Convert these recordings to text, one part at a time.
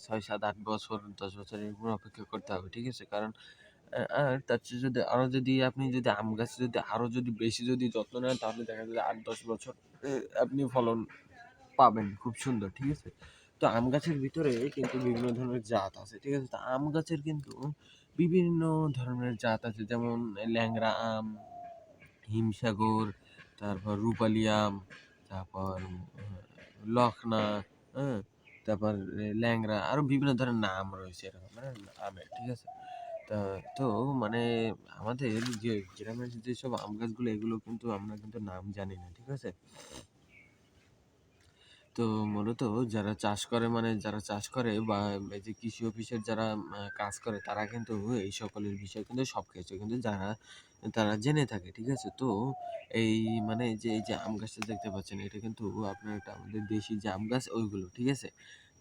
6, 7, 8 বছর 10 বছর এরকম অপেক্ষা করতে হবে। ঠিক আছে? কারণ আর তার চেয়ে যদি আরো যদি আপনি যদি আম গাছে যদি আরো যদি বেশি যদি যত্ন নেন তাহলে দেখা যায় যে ৮-১০ বছর আপনি ফলন পাবেন খুব সুন্দর। ঠিক আছে? তো আম গাছের ভিতরে কিন্তু বিভিন্ন ধরনের জাত আছে। ঠিক আছে? তো আম গাছের কিন্তু বিভিন্ন ধরনের জাত আছে যেমন ল্যাংড়া আম, হিমসাগর, তারপর রূপালি আম, তারপর লখনা, হ্যাঁ? তারপর ল্যাংড়া আরো বিভিন্ন ধরনের নাম রয়েছে এরকম আমের। ঠিক আছে? তা তো মানে আমাদের যে গ্রামের যেসব আম গাছগুলো এগুলো কিন্তু আমরা কিন্তু নাম জানি না। ঠিক আছে? তো মূলত যারা চাষ করে বা এই যে কৃষি অফিসের যারা কাজ করে তারা কিন্তু এই সকলের বিষয় কিন্তু সবকিছু কিন্তু তারা জেনে থাকে। ঠিক আছে? তো এই মানে এই যে আম গাছটা দেখতে পাচ্ছেন এটা কিন্তু আপনার একটা আমাদের দেশি যে আম গাছ ওইগুলো। ঠিক আছে?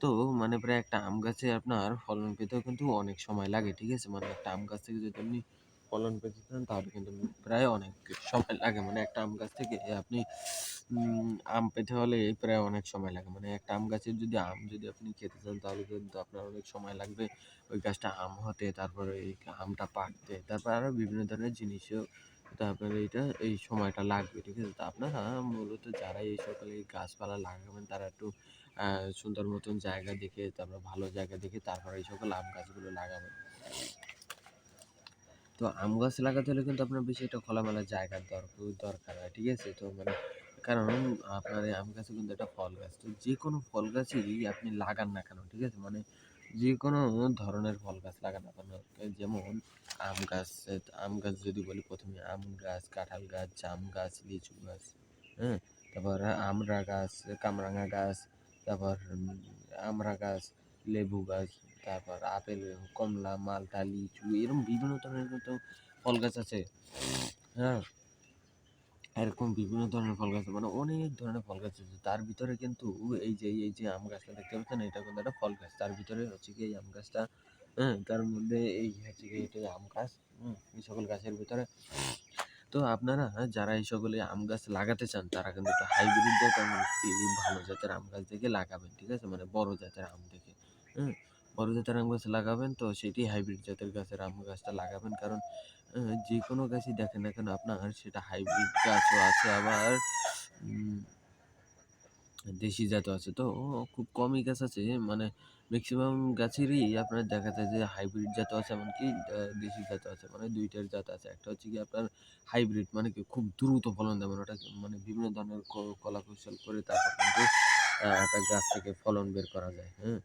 তো মানে প্রায় একটা আম গাছে আপনার ফলন পেতেও কিন্তু অনেক সময় লাগে। ঠিক আছে? মানে একটা আম গাছ থেকে যদি আপনি ফলন পেতে চান তাহলে কিন্তু প্রায় অনেক সময় লাগে। মানে একটা আম গাছ থেকে আপনি আম পেতে হলে প্রায় অনেক সময় লাগে। মানে একটা আম গাছের যদি আম যদি আপনি খেতে চান তাহলে কিন্তু আপনার অনেক সময় লাগবে ওই গাছটা আম হতে, তারপরে এই আমটা পাকতে, তারপর আরো বিভিন্ন ধরনের জিনিসও তারপরে এই সময়টা লাগবে। ঠিক আছে? তো আপনারা মূলত যারা এই সকল এই গাছপালা লাগাবেন তারা একটু সুন্দর মতন জায়গা দেখে তারপর ভালো জায়গা দেখে তারপরে এই সকল আম গাছগুলো লাগাবেন। তো আম গাছ লাগাতে হলে কিন্তু আপনার বেশি একটা খোলামেলা জায়গার দরকার হয়। ঠিক আছে? তো মানে কারণ আপনার এই আম গাছও কিন্তু একটা ফল গাছ। তো যেকোনো ফল গাছই আপনি লাগান না কেন, ঠিক আছে? মানে যেকোনো ধরনের ফল গাছ লাগান না কেন, যেমন আম গাছ যদি বলি ১ম এ আম গাছ, কাঁঠাল গাছ, জাম গাছ, লিচু গাছ, হ্যাঁ? তারপর আমড়া গাছ, কামরাঙা গাছ, তারপর আমড়া গাছ, লেবু গাছ, তারপর আপেল, কমলা, মালটা, লিচু এরকম বিভিন্ন ধরনের কিন্তু ফল গাছ আছে। হ্যাঁ? এরকম বিভিন্ন ধরনের ফল গাছ মানে অনেক ধরনের ফল গাছ আছে। তার ভিতরে কিন্তু এই যে আম গাছটা দেখতে পাচ্ছেন এটা কিন্তু একটা ফল গাছ। তার ভিতরে হচ্ছে গিয়ে এই আম গাছটা, হ্যাঁ? তার মধ্যে এই হচ্ছে গিয়ে এটাই আম গাছ। এই সকল গাছের ভিতরে তো আপনারা যারা এই সকলে আম গাছ লাগাতে চান তারা কিন্তু একটু হাইব্রিড জাতের মানে কি ভালো জাতের আম গাছ দেখে লাগাবেন। ঠিক আছে? মানে বড় জাতের আম দেখে। হুম? বড় জাতের আম গাছ লাগাবেন তো সেটি হাইব্রিড জাতের গাছের আম গাছটা লাগাবেন। কারণ যেকোনো গাছই দেখেন না কেন আপনার সেটা হাইব্রিড গাছও আছে আবার উম দেশি জাতও আছে। তো খুব কমই গাছ আছে মানে মেক্সিমাম গাছেরই আপনার দেখা যায় যে হাইব্রিড জাতও আছে এমনকি দেশি জাতও আছে। মানে ২ টার জাত আছে। একটা হচ্ছে গিয়ে আপনার হাইব্রিড মানে কি খুব দ্রুত ফলন দেয়। মানে ওটা মানে বিভিন্ন ধরনের কলাকৌশল করে তারপর কিন্তু একটা গাছ থেকে ফলন বের করা যায়। হ্যাঁ?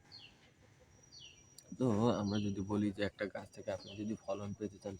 তো আমরা যদি বলি যে একটা গাছ থেকে আপনি যদি ফলন পেতে চান